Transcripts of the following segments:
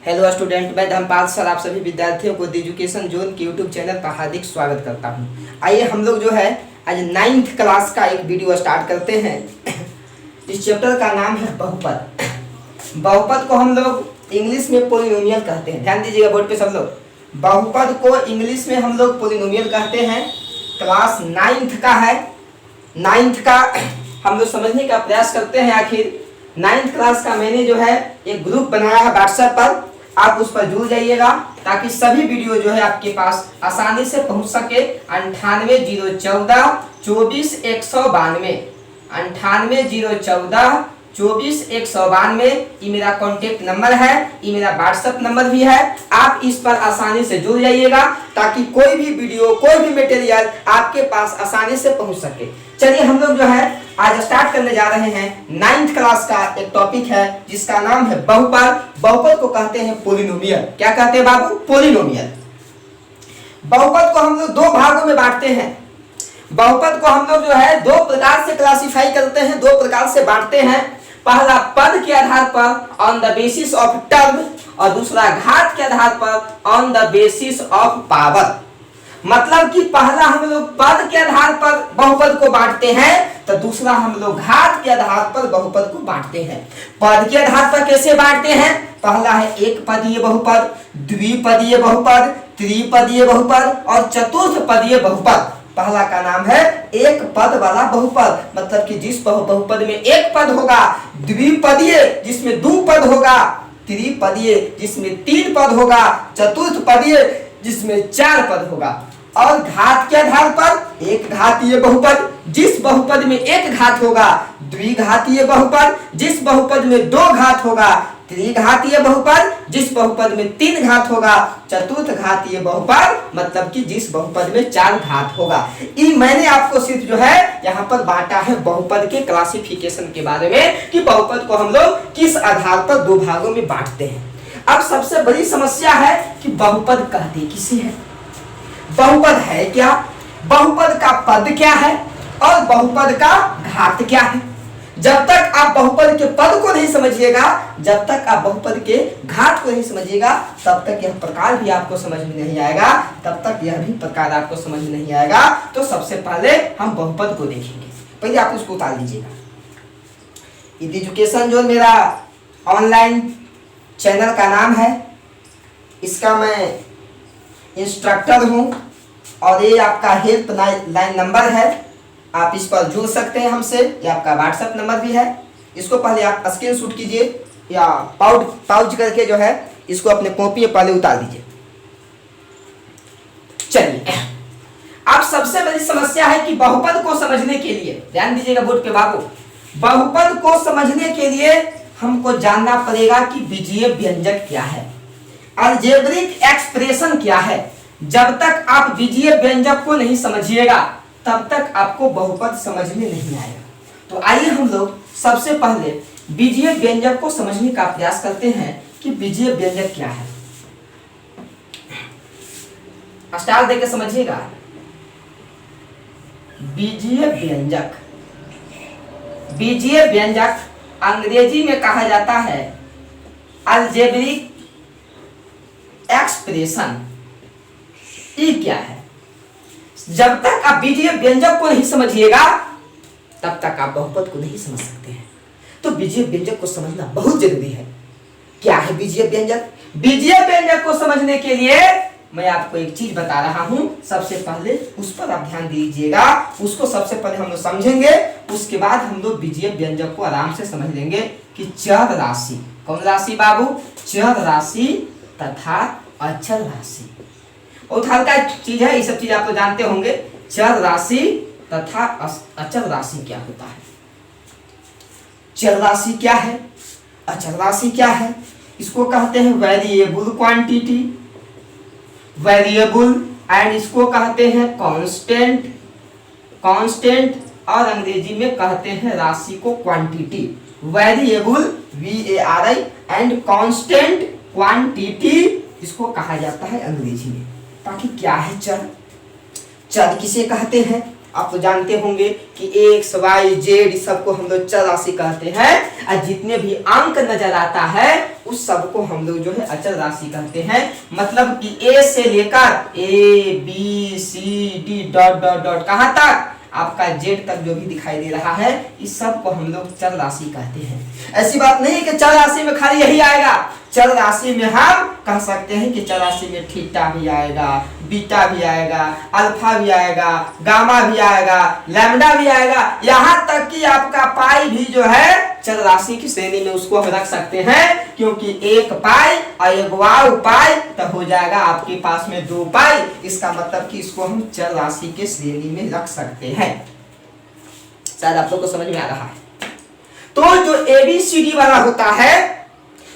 Hello student, मैं Dharmpal sir आप सभी विद्यार्थियों को द एजुकेशन जोन के यूट्यूब चैनल पर हार्दिक स्वागत करता हूं। आइए हम लोग जो है आज 9th क्लास का एक वीडियो स्टार्ट करते हैं। इस चैप्टर का नाम है बहुपद। बहुपद को हम लोग इंग्लिश में पोलिनोमियल कहते हैं। ध्यान दीजिएगा बोर्ड पे सब लोग। बहुपद को इंग्लिश में हम लोग पोलिनोमियल कहते हैं। क्लास 9th का है। 9th का हम लोग समझने का प्रयास करते हैं। आखिर 9th क्लास का मैंने जो है एक ग्रुप बनाया है व्हाट्सएप पर, आप उस पर जुड़ जाइएगा ताकि सभी वीडियो जो है आपके पास आसानी से पहुंच सके। 980142 24192 980142 24192 ये मेरा कॉन्टेक्ट नंबर है, ये मेरा व्हाट्सएप नंबर भी है। आप इस पर आसानी से जुड़ जाइएगा ताकि कोई भी वीडियो कोई भी मटेरियल आपके पास आसानी से पहुंच सके। चलिए हम लोग जो है आज स्टार्ट करने जा रहे हैं 9th क्लास का एक टॉपिक है जिसका नाम है बहुपद। बहुपद को कहते हैं पोलिनोमियल। क्या कहते हैं बाबू? पोलिनोमियल। बहुपद को हम लोग दो भागों में बांटते हैं। बहुपद को हम लोग जो है दो प्रकार से क्लासिफाई करते हैं, दो प्रकार से बांटते हैं। पहला पद के आधार पर on the basis of term और दूसरा घात के आधार पर on the basis of power. मतलब कि पहला हम लोग पद के आधार पर बहुपद को बांटते हैं तो दूसरा हम लोग घात के आधार पर बहुपद को बांटते हैं। पद के आधार पर कैसे बांटते हैं? पहला है एक पदीय बहुपद, द्विपदीय बहुपद, त्रिपदीय बहुपद और चतुर्थ पदीय बहुपद। पहला का नाम है एक पद वाला बहुपद, मतलब कि जिस बहुपद में एक पद होगा, द्विपदीय जिसमें दो पद होगा, त्रिपदीय जिसमें तीन पद होगा, चतुर्थ पदीय जिसमें चार पद होगा। और घात के आधार पर एक घातीय बहुपद, जिस बहुपद में एक घात होगा, द्विघातीय बहुपद जिस बहुपद में दो घात होगा, त्रिघातीय बहुपद जिस बहुपद में तीन घात होगा, चतुर्थ घातीय बहुपद मतलब कि जिस बहुपद में चार घात होगा। ये मैंने आपको सिर्फ जो है यहाँ पर बांटा है बहुपद के क्लासिफिकेशन के बारे में कि बहुपद को हम लोग किस आधार पर दो भागों में बांटते हैं। अब सबसे बड़ी समस्या है कि बहुपद कहते किसे है, बहुपद है क्या, बहुपद का पद क्या है और बहुपद का घात क्या है। जब तक आप बहुपद के पद को नहीं समझिएगा, जब तक आप बहुपद के घात को नहीं समझिएगा, तब तक यह प्रकार भी आपको समझ में नहीं आएगा, तब तक यह भी प्रकार आपको समझ में नहीं आएगा। तो सबसे पहले हम बहुपद को देखेंगे। पहले आप उसको उतार लीजिएगा। एजुकेशन जो मेरा ऑनलाइन चैनल का नाम है, इसका मैं इंस्ट्रक्टर हूं और ये आपका हेल्प लाइन नंबर है। आप इस पर जुड़ सकते हैं हमसे, ये आपका व्हाट्सएप नंबर भी है। इसको पहले आप स्क्रीनशॉट कीजिए या पाउज करके जो है इसको अपने कॉपी में पहले उतार दीजिए। चलिए, अब सबसे बड़ी समस्या है कि बहुपद को समझने के लिए, ध्यान दीजिएगा बोर्ड पे बाबू, बहुपद को समझने के लिए हमको जानना पड़ेगा कि बीजीय व्यंजक क्या है, अलजेब्रिक एक्सप्रेशन क्या है। जब तक आप बीजीय व्यंजक को नहीं समझिएगा तब तक आपको बहुपद समझ में नहीं आएगा। तो आइए हम लोग सबसे पहले बीजीय व्यंजक को समझने का प्रयास करते हैं कि बीजीय व्यंजक क्या है। स्टार देके समझिएगा। बीजीय व्यंजक, बीजीय व्यंजक अंग्रेजी में कहा जाता है अलजेब्रिक एक्सप्रेशन। ये क्या है? जब तक आप बीजीय व्यंजक को नहीं समझिएगा तब तक आप बहुपद को नहीं समझ सकते हैं। तो बीजीय व्यंजक को समझना बहुत जरूरी है। क्या है बीजीय व्यंजक? बीजीय व्यंजक को समझने के लिए मैं आपको एक चीज बता रहा हूं, सबसे पहले उस पर आप ध्यान दीजिएगा। उसको सबसे पहले हम लोग समझेंगे, उसके बाद हम लोग बीजीय व्यंजक को आराम से समझ लेंगे कि चर राशि, कौन राशि बाबू? चर राशि तथा अचर राशि। बहुत हल्का चीज है, ये सब चीज आप तो जानते होंगे। चर राशि तथा अचर राशि क्या होता है? चर राशि क्या है, अचर राशि क्या है? इसको कहते हैं वेरिएबल क्वांटिटी, वेरिएबल, एंड इसको कहते हैं कांस्टेंट, कांस्टेंट और अंग्रेजी में कहते हैं राशि को quantity. Variable VARI and constant quantity इसको कहा जाता है अंग्रेजी में। बाकी क्या है चर? चर किसे कहते हैं? आप तो जानते होंगे कि एक्स वाई जेड सबको हम लोग चर राशि कहते हैं। और जितने भी अंक नजर आता है उस सब को हम लोग जो है अचल राशि कहते हैं। मतलब कि ए से लेकर A B C D dot dot dot कहां तक आपका जेड तक जो भी दिखाई दे रहा है, इस सब को हम लोग चल राशि कहते हैं। ऐसी बात नहीं कि चल राशि में खाली यही आएगा। चल राशि में हम कह सकते हैं कि चल राशि में थीटा भी आएगा, बीटा भी आएगा, अल्फा भी आएगा, गामा भी आएगा, लैम्डा भी आएगा, यहाँ तक कि आपका पाई भी जो है चल राशि की श्रेणी में उसको हम रख सकते हैं। क्योंकि एक पाई और एक वाव पाई तो हो जाएगा आपके पास में 2 पाई। इसका मतलब कि इसको हम चल राशि के श्रेणी में रख सकते हैं। शायद आप लोग को समझ में आ रहा है। तो जो ABCD वाला होता है,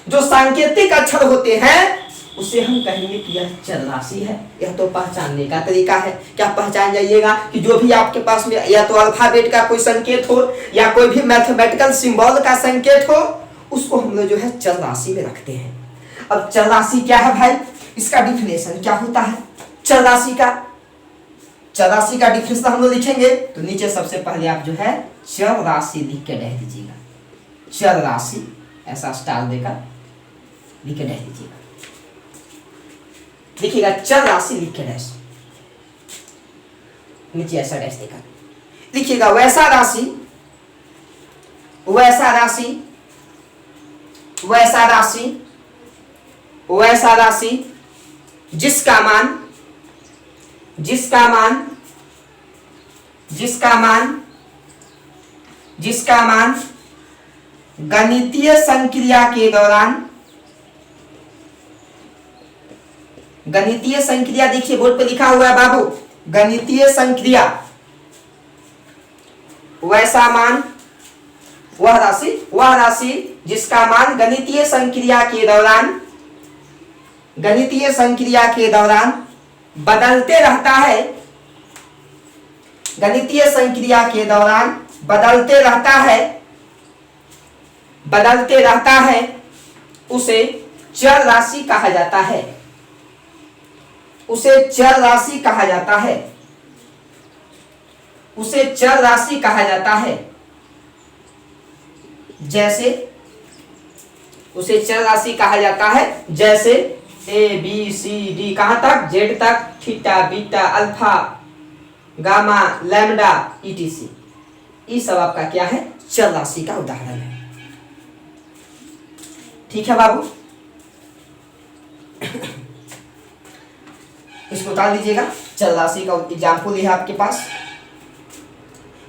जो सांकेतिक अक्षर होते हैं, उसे हम कहेंगे कि यह चल राशि है। यह तो पहचानने का तरीका है। क्या पहचान जाइएगा कि जो भी आपके पास में या तो अल्फाबेट का कोई संकेत हो या कोई भी मैथमेटिकल सिंबल का संकेत हो, उसको हम लोग जो है चल राशि में रखते हैं। अब चल राशि क्या है भाई, इसका डिफिनेशन क्या होता है चल राशि का? चल राशि का डिफिनेशन हम लोग लिखेंगे तो नीचे सबसे पहले आप जो है चल राशि लिख के रह दीजिएगा। चल राशि ऐसा स्टार देकर लिख के रह दीजिएगा। लिखिएगा चल राशि लिख के डैश, नीचे ऐसा डैश देकर लिखिएगा वैसा राशि, वैसा राशि, वैसा राशि, वैसा राशि जिसका मान, जिसका मान, जिसका मान, जिसका मान गणितीय संक्रिया के दौरान, गणितीय संक्रिया देखिए बोर्ड पे लिखा हुआ है बाबू, गणितीय संक्रिया, वैसा मान वह राशि, वह राशि जिसका मान गणितीय संक्रिया के दौरान, गणितीय संक्रिया के दौरान बदलते रहता है, गणितीय संक्रिया के दौरान बदलते रहता है, बदलते रहता है, उसे चर राशि कहा जाता है, उसे चर राशि कहा जाता है, उसे चर राशि कहा जाता है। जैसे उसे चर राशि कहा जाता है जैसे ए बी सी डी कहां तक, जेड तक, theta beta alpha gamma lambda etc, ये सब आपका क्या है चर राशि का उदाहरण है। ठीक है बाबू, इसको उतार दीजिएगा। चल राशि का एग्जाम्पल है आपके पास,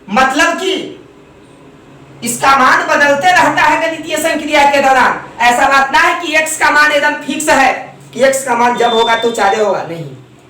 मतलब कि इसका मान बदलते रहता है गणितीय संक्रिया के दौरान। ऐसा बात ना है कि x का मान एकदम फिक्स है कि x का मान जब होगा तो 4 होगा, नहीं,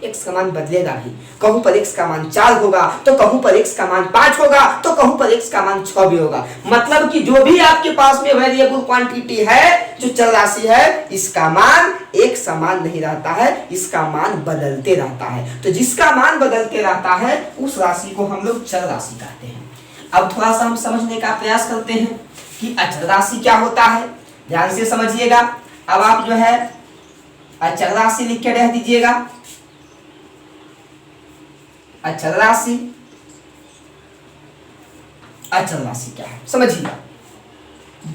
x का मान बदलेगा भी। कहूं पर x का मान 4 होगा तो कहूं पर x का मान 5 होगा तो कहूं पर x का मान 6 भी होगा। मतलब कि जो भी आपके पास में वेरिएबल क्वांटिटी है, जो चल राशि है, इसका मान एक समान नहीं रहता है, इसका मान बदलते रहता है। तो जिसका मान बदलते रहता है उस राशि को हम लोग चल राशि कहते हैं। अब थोड़ा सा हम समझने का प्रयास करते हैं कि अचल राशि क्या होता है। ध्यान से समझिएगा। अब आप जो है अचल राशि लिख के रह दीजिएगा। अचल राशि, अचल राशि क्या है समझिएगा।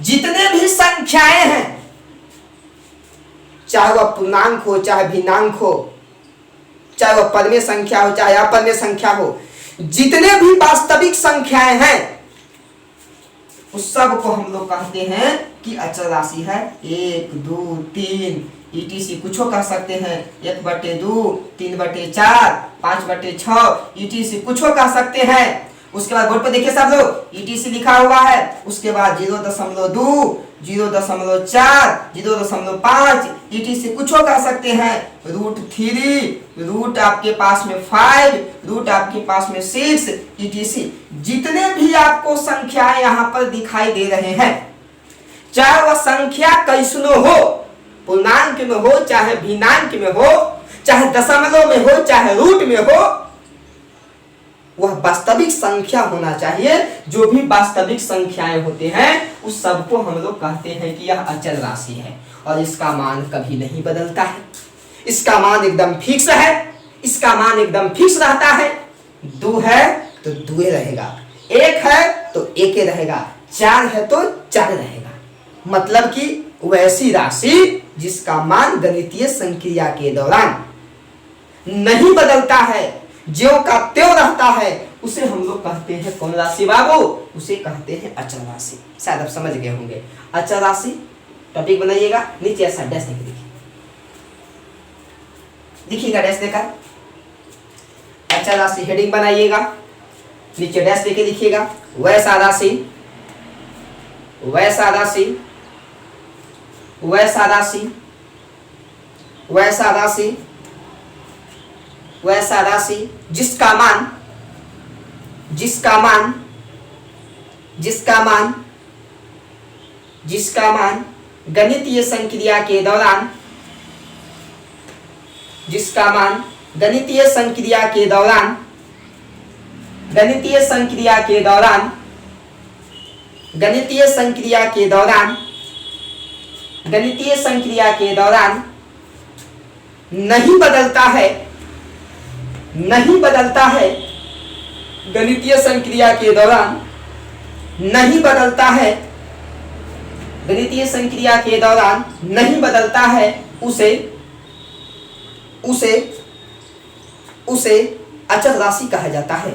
जितने भी संख्याएं हैं, चाहे वह पूर्णांक हो चाहे भिन्नांक हो, चाहे वह पद में संख्या हो चाहे अपद में संख्या हो, जितने भी वास्तविक संख्याएं हैं उस सब को हम लोग कहते हैं कि अचल राशि है। 1 2 3 ईटीसी कुछ कह सकते हैं, 1/2 3/4 5/6 ईटीसी कुछ कह सकते हैं। उसके बाद बोर्ड पे देखिए सब लोग ईटीसी लिखा हुआ है। उसके बाद 0.2 0.4 0.5 ईटीसी कुछ कह सकते हैं। √3 रूट आपके पास में 5 रूट आपके पास में 6 ईटीसी जितने भी आपको संख्याएं यहाँ पर दिखाई दे रहे हैं, चाहे वह संख्या कैसनो हो, पूर्णांक में हो चाहे भिन्नांक में हो, चाहे दशमलव में हो चाहे रूट में हो, वह वास्तविक संख्या होना चाहिए। जो भी वास्तविक संख्याएं होते हैं उस सब को हम लोग कहते हैं कि यह अचल राशि है और इसका मान कभी नहीं बदलता है। इसका मान एकदम फिक्स है, इसका मान एकदम फिक्स रहता है। 2 है तो 2 रहेगा, 1 है तो 1 रहेगा, 4 है तो 4 रहेगा। मतलब कि वैसी राशि जिसका मान गणितीय संक्रिया के दौरान नहीं बदलता है, ज्यों का त्यों रहता है, उसे हम लोग कहते हैं कौन राशि बाबू? उसे कहते हैं अचल राशि। शायद आप समझ गए होंगे। अचल राशि टॉपिक बनाइएगा, नीचे ऐसा डैश देके देखिएगा, डैश देखा। अचल राशि हेडिंग बनाइएगा, नीचे डैश देके लिखिएगा। वैसा राशि, वैसा राशि, वैसा राशि, वैसा राशि, वैसा राशि जिसका मान, जिसका मान, जिसका मान, जिसका मान गणितीय संक्रिया के दौरान, जिसका मान गणितीय संक्रिया के दौरान, गणितीय संक्रिया के दौरान, गणितीय संक्रिया के दौरान, गणितीय संक्रिया के दौरान नहीं बदलता है, नहीं बदलता है, गणितीय संक्रिया के दौरान नहीं बदलता है, गणितीय संक्रिया के दौरान नहीं बदलता है, उसे उसे उसे अचल राशि कहा जाता है,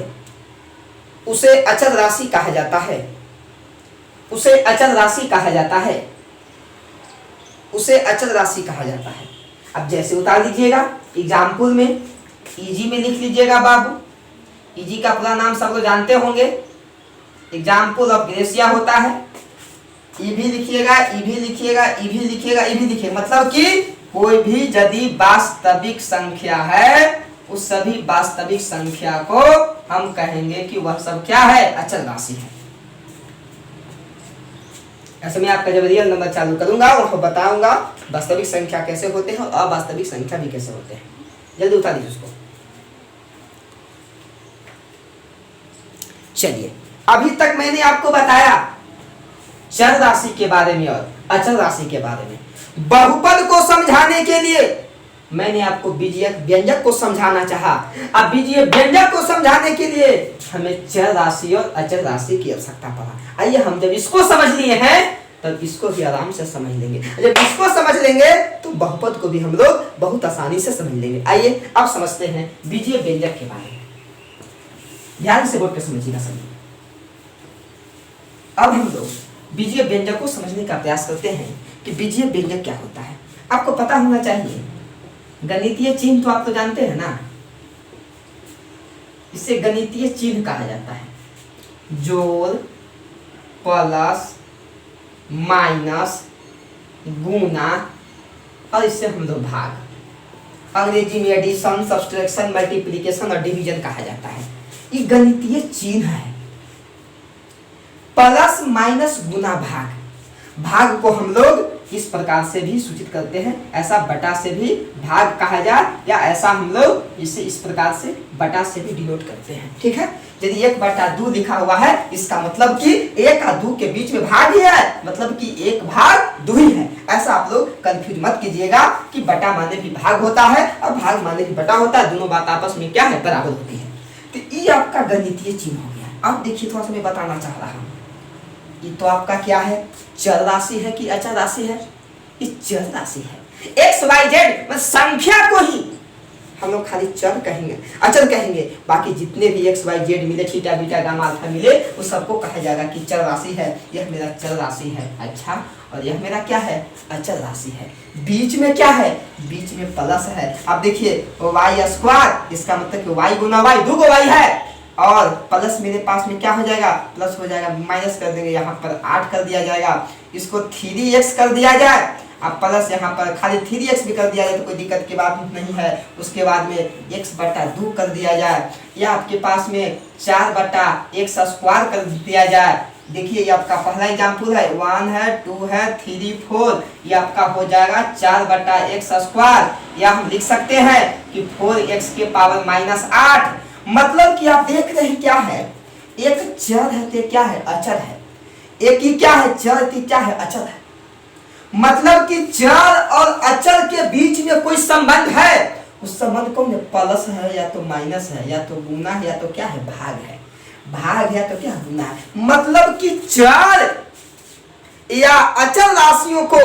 उसे अचल राशि कहा जाता है, उसे अचल राशि कहा जाता है, उसे अचल राशि कहा जाता है। अब जैसे उतार दीजिएगा एग्जाम्पल में, इजी में लिख लीजिएगा बाबू। इजी का पूरा नाम सब लोग जानते होंगे, एग्जाम्पल ऑफ ग्रेसिया होता है। ई भी लिखिएगा, ई भी लिखिएगा, ई भी लिखिएगा, ई भी लिखिएगा। मतलब कि कोई भी यदि वास्तविक संख्या है, उस सभी वास्तविक संख्या को हम कहेंगे कि वह सब क्या है? अचल राशि है। ऐसे में आपका जब रियल नंबर चालू करूंगा और बताऊंगा वास्तविक संख्या कैसे होते हैं और अवास्तविक संख्या भी कैसे होते हैं। जल्दी उतार दीजिए उसको। चलिए, अभी तक मैंने आपको बताया चर राशि के बारे में और अचल राशि के बारे में। बहुपद को समझाने के लिए मैंने आपको बीजीय व्यंजक को समझाना चाहा। अब बीजीय व्यंजक को समझाने के लिए हमें चर राशि और अचल राशि की आवश्यकता पड़ा। आइए हम जब इसको समझ लिए हैं तब इसको भी आराम से समझ लेंगे। जब इसको समझ लेंगे तो बहुपद को भी हम लोग बहुत आसानी से समझ लेंगे। आइए अब समझते हैं बीजीय व्यंजक के बारे में। ध्यान से बोल के समझिएगा सभी। अब हम लोग बीजीय व्यंजक को समझने का प्रयास करते हैं कि बीजीय व्यंजक क्या होता है। आपको पता होना चाहिए, गणितीय चिन्ह तो आप तो जानते हैं ना, इसे गणितीय चिन्ह कहा जाता है। जोड़, प्लस, माइनस, गुना और इससे हम लोग भाग। अंग्रेजी में एडिशन, सब्सट्रैक्शन, मल्टीप्लिकेशन और डिवीजन कहा जाता है। ये गणितीय चिन्ह है। प्लस, माइनस, गुना, भाग। भाग को हम लोग इस प्रकार से भी सूचित करते हैं, ऐसा बटा से भी भाग कहा जाए, या ऐसा हम लोग इसे इस प्रकार से बटा से भी डिनोट करते हैं। ठीक है, यदि 1/2 लिखा हुआ है, इसका मतलब कि 1 और 2 के बीच में भाग ही है, मतलब कि 1 भाग 2 ही है। ऐसा आप लोग कंफ्यूज मत कीजिएगा कि बटा माने भी भाग होता है और भाग माने भी बटा होता है, दोनों बात आपस में क्या है? बराबर होती है। तो ये आपका गणितीय चिन्ह हो गया। अब देखिए, थोड़ा सा मैं बताना चाह रहा हूँ, ये तो आपका क्या है? चर राशि है कि अचल राशि है? ये चर राशि है। एक्स वाई जेड मतलब संख्या को ही हम लोग खाली चर कहेंगे, अचल कहेंगे। बाकी जितने भी एक्स वाई जेड मिले, थीटा बीटा गामा अल्फा मिले, उस सबको कहा जाएगा कि चर राशि है। यह मेरा चर राशि है, अच्छा, और यह मेरा क्या है? अचल राशि है। बीच में क्या है? बीच में प्लस है। अब देखिए, वाई स्क्वायर, इसका मतलब कि वाई गुना वाई, 2 वाई है, और प्लस मेरे पास में क्या हो जाएगा? प्लस हो जाएगा, माइनस कर देंगे, यहाँ पर 8 कर दिया जाएगा, इसको 3x कर दिया जाए। अब प्लस यहाँ पर खाली 3x भी कर दिया जाए तो कोई दिक्कत की बात नहीं है। उसके बाद में x/2 कर दिया जाए, या आपके पास में 4/x स्क्वायर कर दिया जाए। देखिए, ये आपका पहला एग्जाम्पल है, 1 है, 2 है, 3, 4, ये आपका हो जाएगा 4/x स्क्वायर। या हम लिख सकते हैं कि 4x के पावर -8। मतलब कि आप देख रहे हैं क्या है? एक चर है तो क्या है? अचल है। एक ही क्या है? चर, तो क्या है? अचल है। मतलब कि चर और अचल के बीच में कोई संबंध है। उस संबंध को प्लस है या तो माइनस है, या तो गुना है, या तो क्या है? भाग है। भाग है तो क्या? गुना है। मतलब कि चर या अचल राशियों को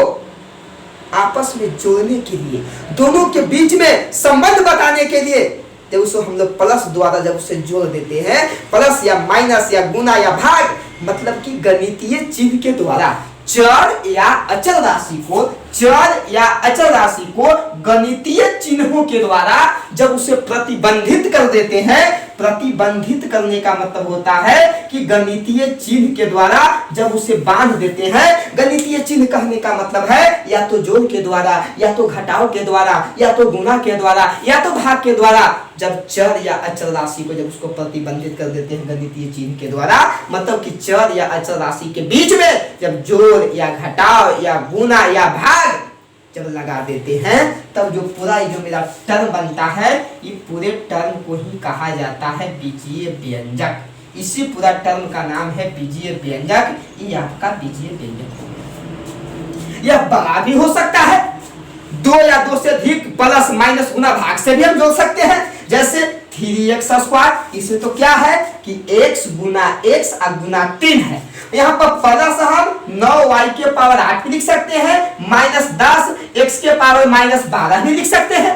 आपस में जोड़ने के लिए, दोनों के बीच में संबंध बताने के लिए, जब उसको हम लोग प्लस द्वारा जब उसे जोड़ देते हैं, प्लस या माइनस या गुना या भाग, मतलब कि गणितीय चिन्ह के द्वारा चर या अचल राशि को, चर या अचल राशि को गणितीय चिन्हों के द्वारा जब उसे प्रतिबंधित कर देते हैं, प्रतिबंधित करने का मतलब होता है कि गणितीय चिन्ह के द्वारा जब उसे बांध देते हैं। गणितीय चिन्ह कहने का मतलब है या तो जोड़ के द्वारा, या तो घटाव के द्वारा, या तो गुणा के द्वारा, या तो भाग के द्वारा, जब चर या अचल राशि को जब उसको प्रतिबंधित कर देते हैं गणितीय चिन्ह के द्वारा, मतलब कि चर या अचल राशि के बीच में जब जोड़ या घटाव या गुना या भाग जब लगा देते हैं, तब जो पूरा जो मेरा टर्म बनता है, ये पूरे टर्म को ही कहा जाता है बीजीय व्यंजक। इसी पूरा टर्म का नाम है बीजीय व्यंजक। ये आपका बीजीय व्यंजक। यह बड़ा भी हो सकता है, दो या दो से अधिक प्लस माइनस गुना भाग से भी हम जोड़ सकते हैं। जैसे 3x², इसे तो क्या है कि x गुना x गुना 3 है। यहाँ पर प्लस हम 9y के पावर 8 भी लिख सकते हैं, माइनस 10 x के पावर माइनस 12 भी लिख सकते हैं।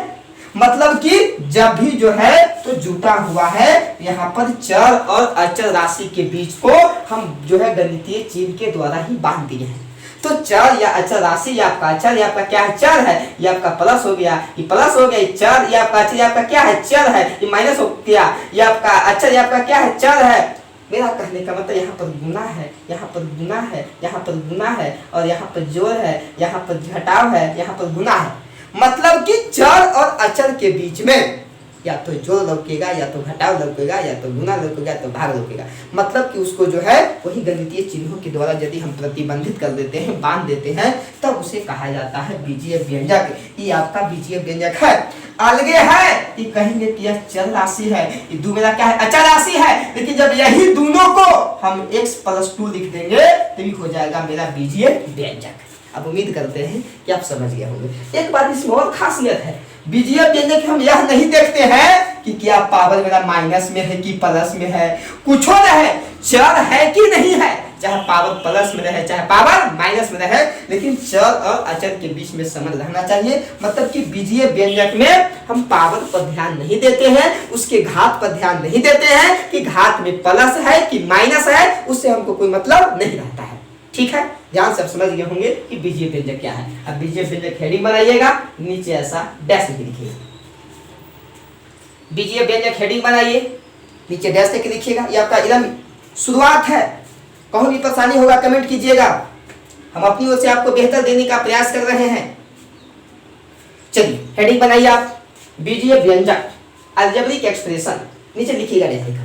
मतलब कि जब भी जो है तो जुटा हुआ है, यहाँ पर चर और अचल राशि के बीच को हम जो है गणितीय चिन्ह के द्वारा ही बांध दिए हैं। तो चर या अचल राशि, ये आपका चर, ये आपका क्या है, चर है, ये आपका प्लस हो गया, ये प्लस हो गया, ये चर, ये आपका अचल, ये आपका क्या है, चर है, ये माइनस हो गया, ये आपका अचल, ये आपका क्या है, चर है। मेरा कहने का मतलब यहाँ पर गुना है, यहाँ पर गुना है, यहाँ पर गुना है, और यहाँ पर जोड़ है, यहाँ पर घटाव है, यहाँ पर गुना है। मतलब कि चर और अचल के बीच में या तो जोड़ लौकेगा, या तो घटाव लौकेगा, या तो गुना लौकेगा, या तो भाग लौकेगा। मतलब कि उसको जो है वही गणितीय चिन्हों के द्वारा यदि हम प्रतिबंधित कर देते हैं, बांध देते हैं, तब उसे कहा जाता है बीजीय व्यंजक। ये आपका बीजीय व्यंजक है। अलगे है कि कहेंगे कि यह चल राशि है, ये दो मेरा क्या है, अचल राशि है। लेकिन जब यही दोनों को हम x+2 लिख देंगे तभी हो जाएगा मेरा बीजीय व्यंजक। अब उम्मीद करते हैं कि आप समझ गए होंगे। एक बात इसमें और खासियत है, बीजीय व्यंजक हम यह नहीं देखते हैं कि क्या पावर मेरा माइनस में है कि प्लस में है, कुछ न है, चर है कि नहीं है, चाहे पावर प्लस में रहे चाहे पावर माइनस में रहे, लेकिन चर और अचल के बीच में समझ रहना चाहिए। मतलब कि बीजीय व्यंजक में हम पावर पर ध्यान नहीं देते हैं, उसके घात पर ध्यान नहीं देते हैं कि घात में प्लस है कि माइनस है, उससे हमको कोई मतलब नहीं रहता है। ठीक है, ध्यान से आप समझ गए होंगे कि बीजीय व्यंजक क्या है। अब बीजीय व्यंजक हेडिंग बनाइएगा, नीचे ऐसा डैश लिखिएगा। बीजीय व्यंजक हेडिंग बनाइए, नीचे डैश लेके लिखिएगा। ये आपका एकदम शुरुआत है, कहूँ भी परेशानी होगा कमेंट कीजिएगा, हम अपनी ओर से आपको बेहतर देने का प्रयास कर रहे हैं। चलिए हेडिंग बनाइए आप, बीजीय व्यंजक अलजेब्रिक एक्सप्रेशन, नीचे लिखिएगा डैश लिखा।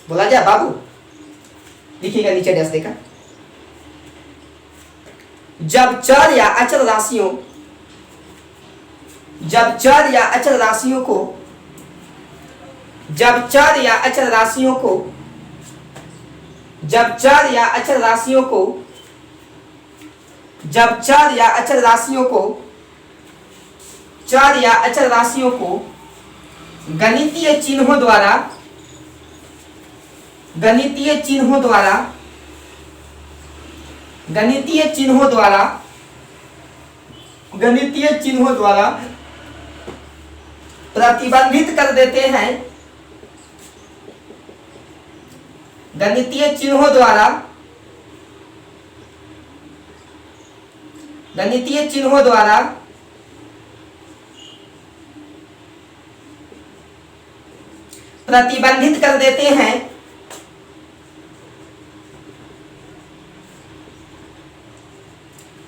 बोला जाए बाबू, लिखिएगा नीचे डैश देखा। जब चर या अचल राशियों, जब चर या अचल राशियों को, जब चर या अचल राशियों को, जब चर या अचल राशियों को, जब चर या अचल राशियों को, चर या अचल राशियों को गणितीय चिन्हों द्वारा, गणितीय चिन्हों द्वारा, गणितीय चिन्हों द्वारा, गणितीय चिन्हों द्वारा प्रतिबंधित कर देते हैं, गणितीय चिन्हों द्वारा, गणितीय चिन्हों द्वारा प्रतिबंधित कर देते हैं,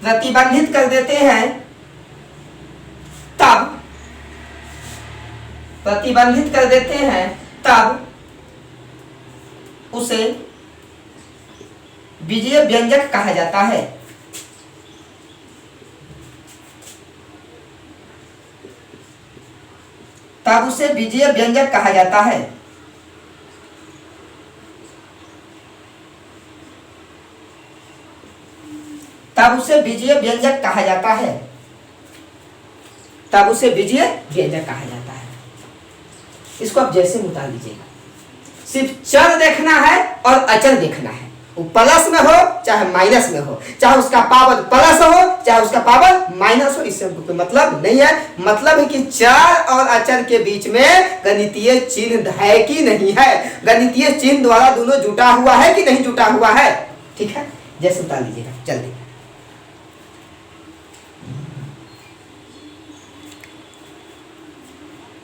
प्रतिबंधित कर देते हैं, तब प्रतिबंधित कर देते हैं, तब उसे बीजीय व्यंजक कहा जाता है। तब उसे बीजीय व्यंजक कहा जाता है। तब उसे बीजीय व्यंजक कहा जाता है। तब उसे बीजीय व्यंजक कहा जाता है। इसको आप जैसे उतार लीजिएगा, सिर्फ चर देखना है और अचल देखना है, वो प्लस में हो चाहे माइनस में हो, चाहे उसका पावर प्लस हो चाहे उसका पावर माइनस हो, इससे हमको कोई मतलब नहीं है। मतलब है कि चर और अचर के बीच में गणितीय चिन्ह है कि नहीं है, गणितीय चिन्ह द्वारा दोनों जुटा हुआ है कि नहीं जुटा हुआ है। ठीक है, जैसे बता लीजिएगा जल्दी।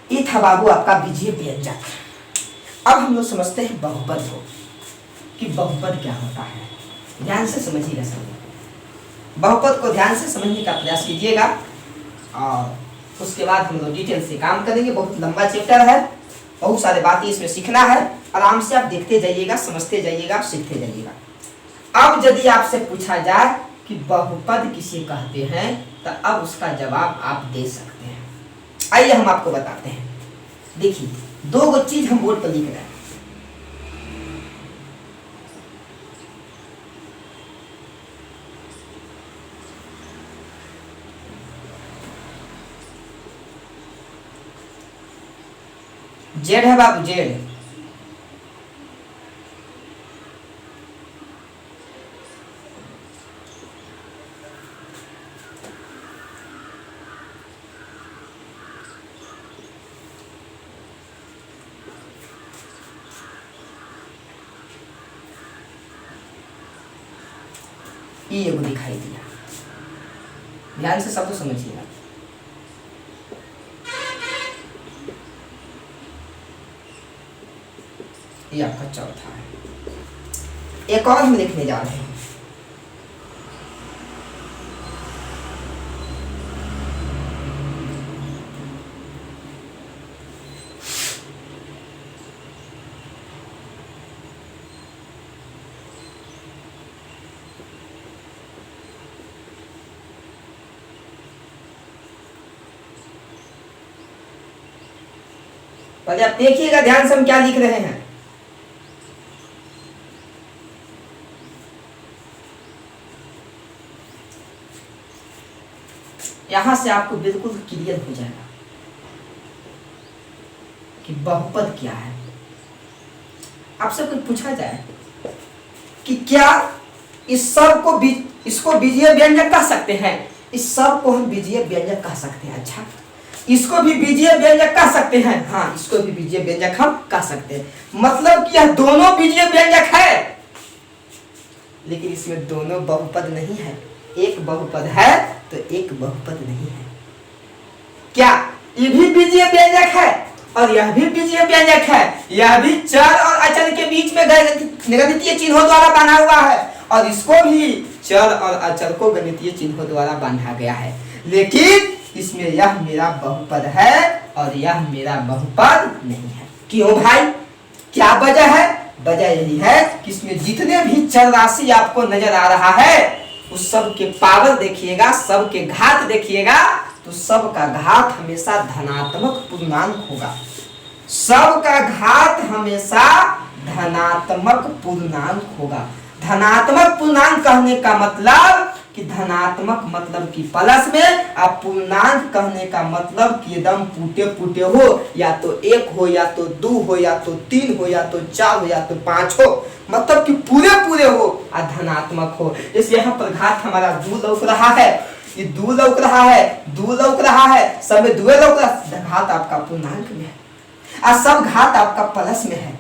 ये था बाबू आपका बीजीय व्यंजक। अब हम लोग समझते हैं बहुपद को, कि बहुपद क्या होता है। ध्यान से समझिएगा सब, बहुपद को ध्यान से समझने का प्रयास कीजिएगा और उसके बाद हम लोग डिटेल से काम करेंगे। बहुत लंबा चैप्टर है, बहुत सारे बातें इसमें सीखना है। आराम से आप देखते जाइएगा, समझते जाइएगा, सीखते जाइएगा। अब यदि आपसे पूछा जाए कि बहुपद किसे कहते हैं, तो अब उसका जवाब आप दे सकते हैं। आइए हम आपको बताते हैं। देखिए, दो चीज हम बोर्ड पर लिख रहे हैं। जेड है बाबू, जेड। ये एगो दिखाई दिया, ध्यान से सब तो समझिएगा। ये आपका चौथा है। एक और हम लिखने जा रहे हैं। पहले आप देखिएगा ध्यान से हम क्या लिख रहे हैं। यहां से आपको बिल्कुल क्लियर हो जाएगा कि बहुपद क्या है। आपसे कुछ पूछा जाए कि क्या इस सब को इसको बीजीय व्यंजक कह सकते हैं, इस सब को हम बीजीय व्यंजक कह सकते हैं। अच्छा, इसको भी बीजीय व्यंजक कह सकते हैं। हाँ, इसको भी बीजीय व्यंजक हम कह सकते हैं। मतलब कि यह दोनों बीजीय व्यंजक है, लेकिन इसमें दोनों बहुपद नहीं है। एक बहुपद है तो एक बहुपद नहीं है। क्या ये भी बीजीय व्यंजक है और यह भी बीजीय व्यंजक है? यह भी चर और अचर के बीच में गणितीय चिन्हों द्वारा बना हुआ है और इसको भी चर और अचर को गणितीय चिन्हों द्वारा बांधा गया है। लेकिन इसमें यह मेरा बहुपद है और यह मेरा बहुपद नहीं है। क्यों भाई, क्या वजह है? वजह यही है कि इसमें जितने भी चर राशि आपको नजर आ रहा है उस सब के पावर देखिएगा, सब के घात देखिएगा, तो सब का घात हमेशा धनात्मक पूर्णांक होगा। सब का घात हमेशा धनात्मक पूर्णांक होगा। धनात्मक पूर्णांक कहने का मतलब कि धनात्मक मतलब कि प्लस में, आप पूर्णांक कहने का मतलब कि एकदम फूटे फूटे हो, या तो एक हो या तो दो हो या तो तीन हो या तो चार हो या तो पांच हो, मतलब कि पूरे पूरे हो और धनात्मक हो। जैसे यहाँ पर घात हमारा 2 लौक रहा है, ये 2 लौक रहा है, 2 लौक रहा है, सब में 2 लौक रहा है, घात आपका पूर्णांक में है और सब घात आपका प्लस में है।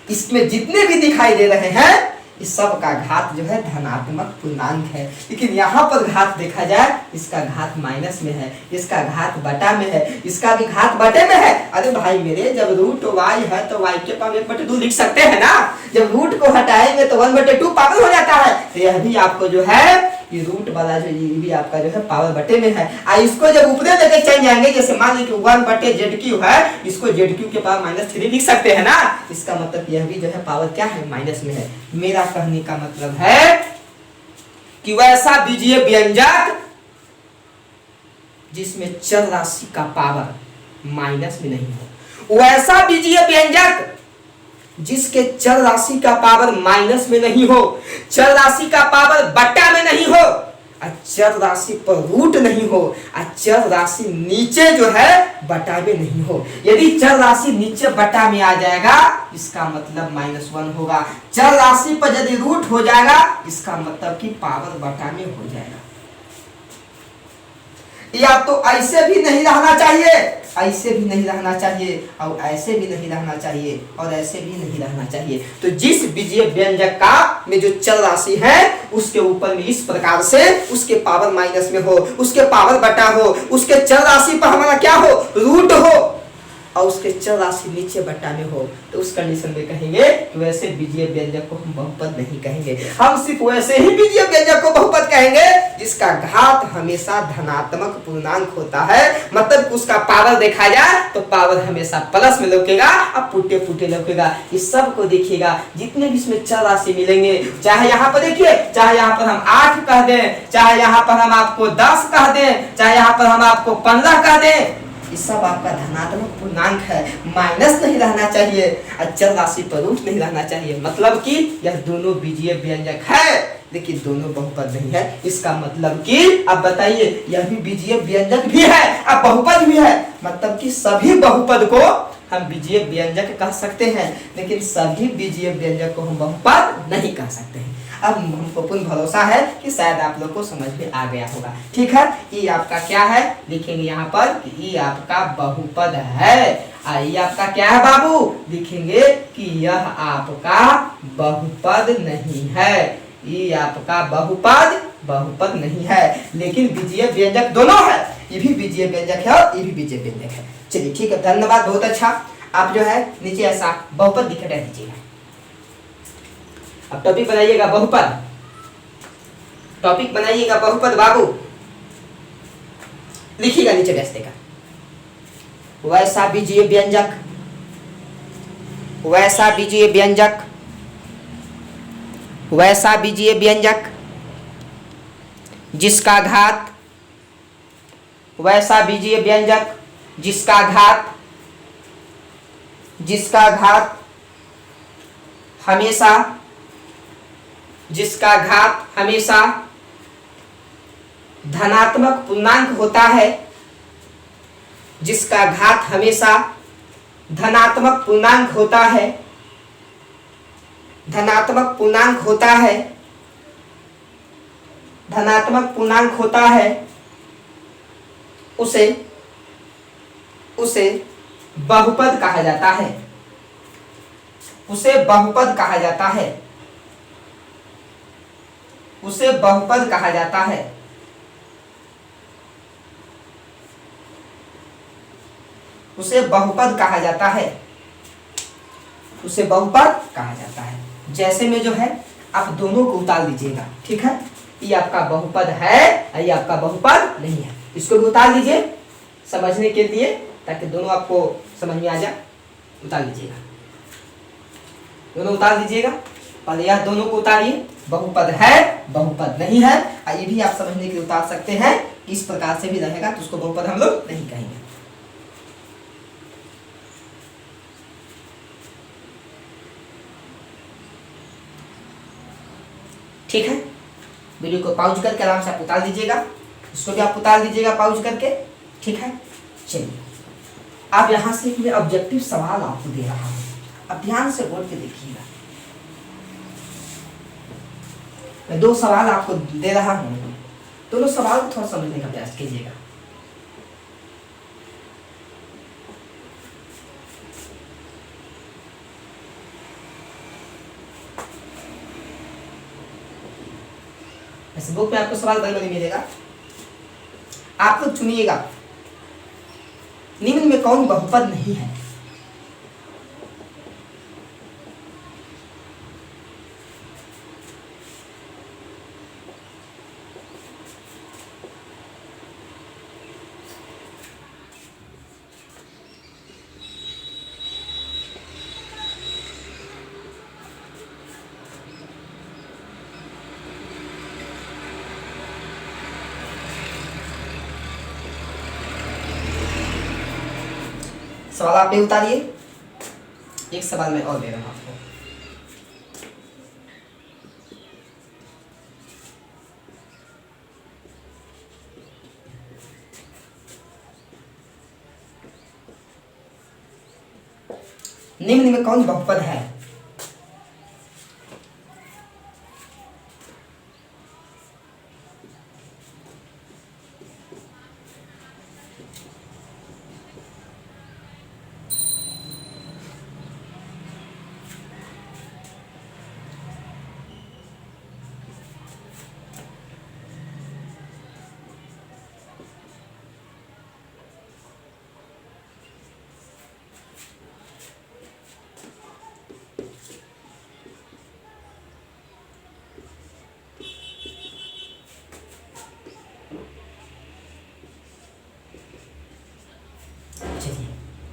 इसमें जितने भी दिखाई दे रहे हैं इस सब का घात जो है धनात्मक पूर्णांक है। लेकिन यहाँ पर घात देखा जाए, इसका घात माइनस में है, इसका घात बटा में है, इसका भी घात बटे में है। अरे भाई मेरे, जब रूट y है तो y के पावर 1/2 लिख सकते हैं ना। जब रूट को हटाएंगे तो 1/2 पावर हो जाता है। तो यह भी आपको जो है ये रूट वाला जो ये भी आपका जो है पावर बटे में है। इसको जब ऊपर लेके चल जाएंगे, जैसे मान लीजिए 1/ZQ है, इसको ZQ के पावर -3 लिख सकते हैं ना। इसका मतलब यह भी जो है पावर क्या है, माइनस में है। मेरा कहने का मतलब है कि वैसा बीजीय व्यंजक जिसमें चर राशि का पावर माइनस में नहीं हो, वैसा बीजीय व्यंजक जिसके चर राशि का पावर माइनस में नहीं हो, चर राशि का पावर बट्टा में नहीं हो, और चर राशि पर रूट नहीं हो और चर राशि नीचे जो है बटा में नहीं हो। यदि चर राशि नीचे बटा में आ जाएगा इसका मतलब -1 होगा। चर राशि पर यदि रूट हो जाएगा इसका मतलब कि पावर बटा में हो जाएगा। या तो ऐसे भी नहीं रहना चाहिए, ऐसे भी नहीं रहना चाहिए, और ऐसे भी नहीं रहना चाहिए, और ऐसे भी नहीं रहना चाहिए। तो जिस बीजीय व्यंजक का में जो चर राशि है उसके ऊपर में इस प्रकार से उसके पावर माइनस में हो, उसके पावर बटा हो, उसके चर राशि पर हमारा क्या हो, रूट हो, और उसके चर राशि नीचे बटा में हो, तो उस कंडीशन में कहेंगे कि वैसे बीजीय व्यंजक को हम बहुपद नहीं कहेंगे। हम सिर्फ वैसे ही बीजीय व्यंजक को बहुपद कहेंगे जिसका घात हमेशा धनात्मक पूर्णांक होता है। मतलब उसका पावर देखा जाए तो पावर हमेशा प्लस में लौकेगा और फुटे फुटे लौकेगा। इस सब को देखिएगा, जितने भी इसमें चर राशि मिलेंगे, चाहे यहाँ पर देखिए, चाहे यहाँ पर हम 8 कह दें, चाहे यहाँ पर हम आपको 10 कह दें, चाहे यहाँ पर हम आपको 15 कह दें, ये सब आपका धनात्मक पूर्णांक है। माइनस नहीं रहना चाहिए, अचल राशि पर रूट नहीं रहना चाहिए। मतलब कि यह दोनों बीजीय व्यंजक है लेकिन दोनों बहुपद नहीं है। इसका मतलब कि अब बताइए, यह भी बीजीय व्यंजक भी है अब बहुपद भी है। मतलब कि सभी बहुपद को हम बीजीय व्यंजक कह सकते हैं लेकिन सभी बीजीय व्यंजक को हम बहुपद नहीं कह सकते हैं। अब हमको पूर्ण भरोसा है कि शायद आप लोग को समझ में आ गया होगा। ठीक है, ई आपका क्या है, लिखेंगे यहाँ पर कि ई आपका बहुपद है। ई आपका क्या है बाबू, लिखेंगे कि यह आपका बहुपद नहीं है। ई आपका बहुपद नहीं है, लेकिन बीजीय व्यंजक दोनों है। ये भी बीजीय व्यंजक है और ये भी बीजीय व्यंजक है। चलिए ठीक है, धन्यवाद, बहुत अच्छा। आप जो है नीचे ऐसा बहुपद लिख दीजिएगा। अब टॉपिक बनाइएगा बहुपद, टॉपिक बनाइएगा बहुपद बाबू। लिखिएगा नीचे डैश का, वैसा बीजीय व्यंजक, वैसा बीजीय व्यंजक, वैसा बीजीय व्यंजक जिसका घात, वैसा बीजीय व्यंजक जिसका घात, जिसका घात हमेशा, जिसका घात हमेशा धनात्मक पूर्णांक होता है, जिसका घात हमेशा धनात्मक पूर्णांक होता है, धनात्मक पूर्णांक होता है, धनात्मक पूर्णांक होता है, उसे बहुपद कहा जाता है, उसे बहुपद कहा जाता है, उसे बहुपद कहा जाता है। उसे बहुपद कहा जाता है, उसे बहुपद कहा जाता है। जैसे में जो है आप दोनों को उतार लीजिएगा। ठीक है, ये आपका बहुपद है, ये आपका बहुपद नहीं है। इसको भी उतार लीजिए समझने के लिए, ताकि दोनों आपको समझ में आ जाए। उतार लीजिएगा, दोनों उतार लीजिएगा। पहले यह दोनों को उतारिए, बहुपद है बहुपद नहीं है। ये भी आप समझने के लिए उतार सकते हैं, इस प्रकार से भी रहेगा तो उसको बहुपद हम लोग नहीं कहेंगे। ठीक है, वीडियो को पॉज करके आराम से आप उतार दीजिएगा, इसको भी आप उतार दीजिएगा पॉज करके। ठीक है, चलिए अब यहां से मैं ऑब्जेक्टिव सवाल आपको दे रहा हूं, अब ध्यान से बोल के देखिएगा। मैं 2 सवाल आपको दे रहा हूं, दोनों सवाल को थोड़ा समझने का प्रयास कीजिएगा। ऐसे बुक में आपको सवाल बने बने मिलेगा, आप लोग चुनिएगा निम्न में कौन बहुपद नहीं है। सवाल आप नहीं उतारिए, एक सवाल मैं और दे रहा हूं आपको। निम्न में कौन बहुपद है?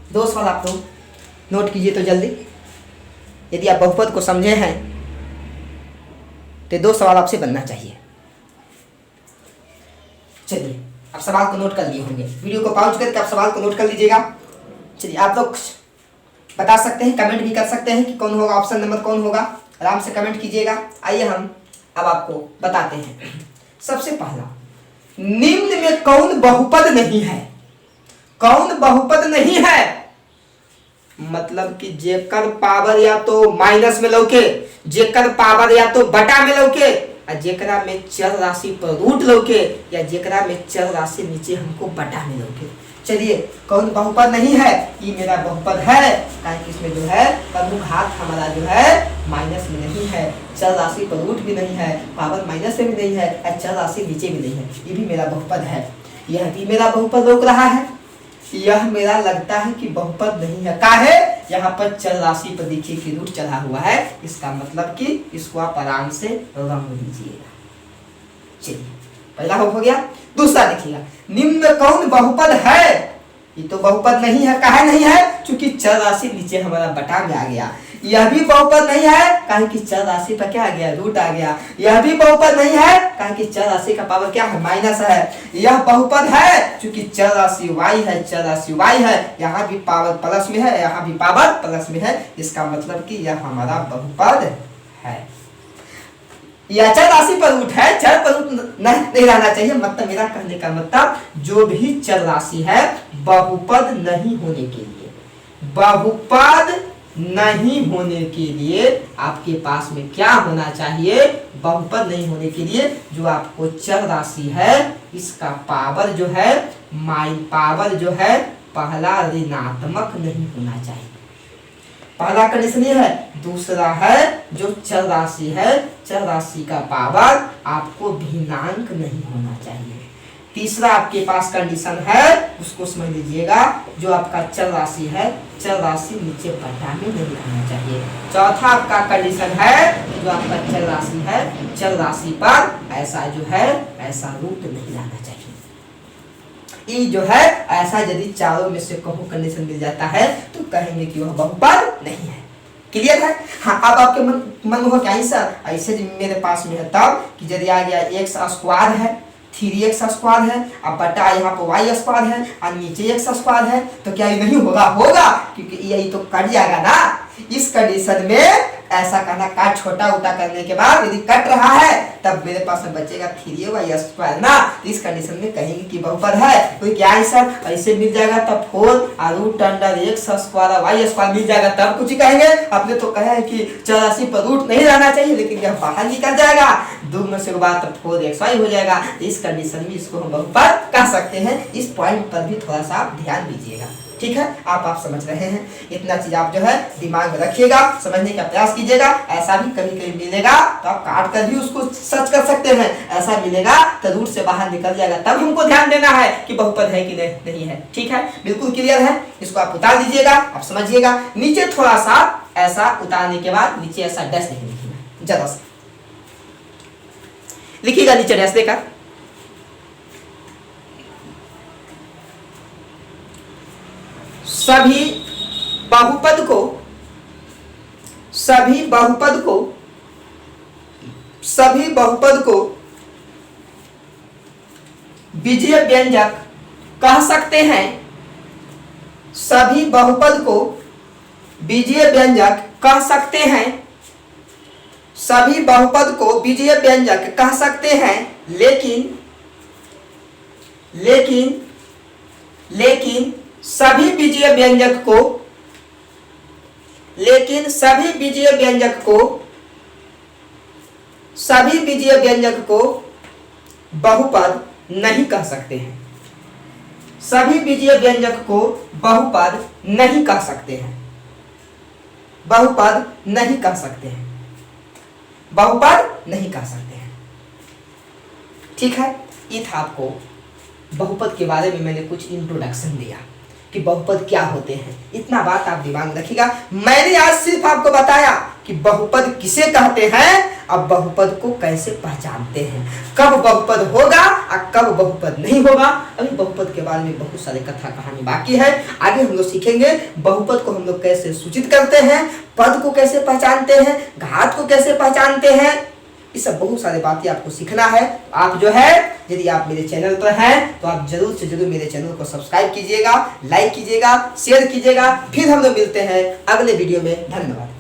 दो सवाल आप लोग नोट कीजिए तो जल्दी। यदि आप बहुपद को समझे हैं तो दो सवाल आपसे बनना चाहिए। चलिए आप सवाल को नोट कर लिए होंगे, वीडियो को पॉज करके आप सवाल को नोट कर लीजिएगा। चलिए आप लोग बता सकते हैं, कमेंट भी कर सकते हैं कि कौन होगा, ऑप्शन नंबर कौन होगा, आराम से कमेंट कीजिएगा। आइए हम अब आपको बताते हैं। सबसे पहला, निम्न में कौन बहुपद नहीं है? कौन बहुपद नहीं है? मतलब कि जेकर पावर या तो माइनस में लौके, जेकर पावर या तो बटा में लौके, और जेकरा में चर राशि पर रूट लौके, या जेकरा में चर राशि नीचे हमको बटा में लौके। चलिए कौन बहुपद नहीं है? ये मेरा बहुपद है, कारण इसमें जो है प्रमुख घात हमारा जो है माइनस में नहीं है, चर राशि पर रूट भी नहीं है, पावर माइनस में भी नहीं है, और चर राशि नीचे भी नहीं है। ये भी मेरा बहुपद है। यह भी मेरा बहुपद रोक रहा है। यह मेरा लगता है कि बहुपद नहीं है। काहे? यहाँ पर चर राशि पर देखिए कि रूट चढ़ा हुआ है, इसका मतलब कि इसको आप आराम से रंग दीजिएगा। चलिए पहला हो गया। दूसरा देखिएगा, निम्न में कौन बहुपद है? ये तो बहुपद नहीं है। काहे नहीं है? क्योंकि चर राशि नीचे हमारा बटा में आ गया। यह भी बहुपद नहीं है, काहे कि चर राशि पर क्या आ गया? रूट आ गया। यह भी बहुपद नहीं है, काहे कि चर राशि का पावर क्या है? माइनस है। यह बहुपद है क्योंकि चर राशि y है, चर राशि y है, यहाँ भी पावर प्लस में है, यहाँ भी पावर प्लस में है, इसका मतलब कि यह हमारा बहुपद है। यह चर राशि पर रूट है, चर पर रूट नहीं रहना चाहिए। मतलब मेरा कहने का मतलब जो भी चर राशि है बहुपद नहीं होने के लिए, बहुपद नहीं होने के लिए आपके पास में क्या होना चाहिए? बहुपद नहीं होने के लिए जो आपको चर राशि है इसका पावर जो है पावर जो है पहला ऋणात्मक नहीं होना चाहिए। पहला कंडीशन ये है। दूसरा है जो चर राशि है, चर राशि का पावर आपको भिन्नांक नहीं होना चाहिए। तीसरा आपके पास कंडीशन है, उसको समझ लीजिएगा, जो आपका चर राशि है, चर राशि नीचे बटा में नहीं आना चाहिए। चौथा आपका कंडीशन है, जो आपका चर राशि है, चर राशि पर ऐसा जो है ऐसा रूट नहीं लाना चाहिए। ये जो है ऐसा यदि चारों में से कहूँ कंडीशन मिल जाता है तो कहेंगे कि वह बहुपद नहीं है। क्लियर है? हाँ, अब आपके मन में हो क्या सर ऐसे मेरे पास में है तब कि यदि आ गया एक्स स्क्वायर है, 3x स्क्वायर है, अब बटा यहाँ पर y स्क्वायर है और नीचे x स्क्वायर है, तो क्या ये नहीं होगा? होगा, क्योंकि यही तो कट जाएगा ना। इस कंडीशन में ऐसा करना, काट छोटा उल्टा करने के बाद यदि कट रहा है तब मेरे पास में बचेगा 3y स्क्वायर ना। इस कंडीशन में कहेंगे कि बहुपद है। तो क्या है सर ऐसे मिल जाएगा तब 4 root under x square y square मिल जाएगा तब कुछ ही कहेंगे। आपने तो कहा है कि चर राशि पर रूट नहीं रहना चाहिए, लेकिन यह बाहर निकल जाएगा, 2 में से बाद तब 4xy हो जाएगा। इस कंडीशन में इसको हम बहुपद कह सकते हैं। इस पॉइंट पर भी थोड़ा सा ध्यान दीजिएगा। ठीक है, आप समझ रहे हैं। इतना चीज आप जो है दिमाग में रखिएगा, समझने का प्रयास कीजिएगा। ऐसा भी कभी कभी मिलेगा तो आप काट कर भी उसको सर्च कर सकते हैं। ऐसा मिलेगा तो रूट से बाहर निकल जाएगा, तब हमको ध्यान देना है कि बहुपद है कि नहीं है। ठीक है, बिल्कुल क्लियर है। इसको आप उतार दीजिएगा, आप समझिएगा। नीचे थोड़ा सा ऐसा उतारने के बाद नीचे ऐसा डैश नहीं लिखिएगा, जरा सा लिखिएगा नीचे डैश देकर। सभी बहुपद को बीजीय व्यंजक कह सकते हैं। सभी बहुपद को बीजीय व्यंजक कह सकते हैं। सभी बहुपद को बीजीय व्यंजक कह सकते हैं, लेकिन सभी बीजीय व्यंजक को लेकिन सभी बीजीय व्यंजक को बहुपद नहीं कह सकते हैं। सभी बीजीय व्यंजक को बहुपद नहीं कह सकते हैं। बहुपद नहीं कह सकते हैं। बहुपद नहीं कह सकते हैं। ठीक है, ये था आपको बहुपद के बारे में मैंने कुछ इंट्रोडक्शन दिया कि बहुपद क्या होते हैं। इतना बात आप दिमाग में रखिएगा। मैंने आज सिर्फ आपको बताया कि बहुपद किसे कहते हैं, अब बहुपद को कैसे पहचानते हैं, कब बहुपद होगा और कब बहुपद नहीं होगा। अभी बहुपद के बारे में बहुत सारे कथा कहानी बाकी है, आगे हम लोग सीखेंगे। बहुपद को हम लोग कैसे सूचित करते हैं, पद को कैसे पहचानते हैं, घात को कैसे पहचानते हैं, ये सब बहुत सारी बातें आपको सीखना है। आप जो है, यदि आप मेरे चैनल पर हैं तो आप जरूर से जरूर मेरे चैनल को सब्सक्राइब कीजिएगा, लाइक कीजिएगा, शेयर कीजिएगा। फिर हम लोग मिलते हैं अगले वीडियो में। धन्यवाद।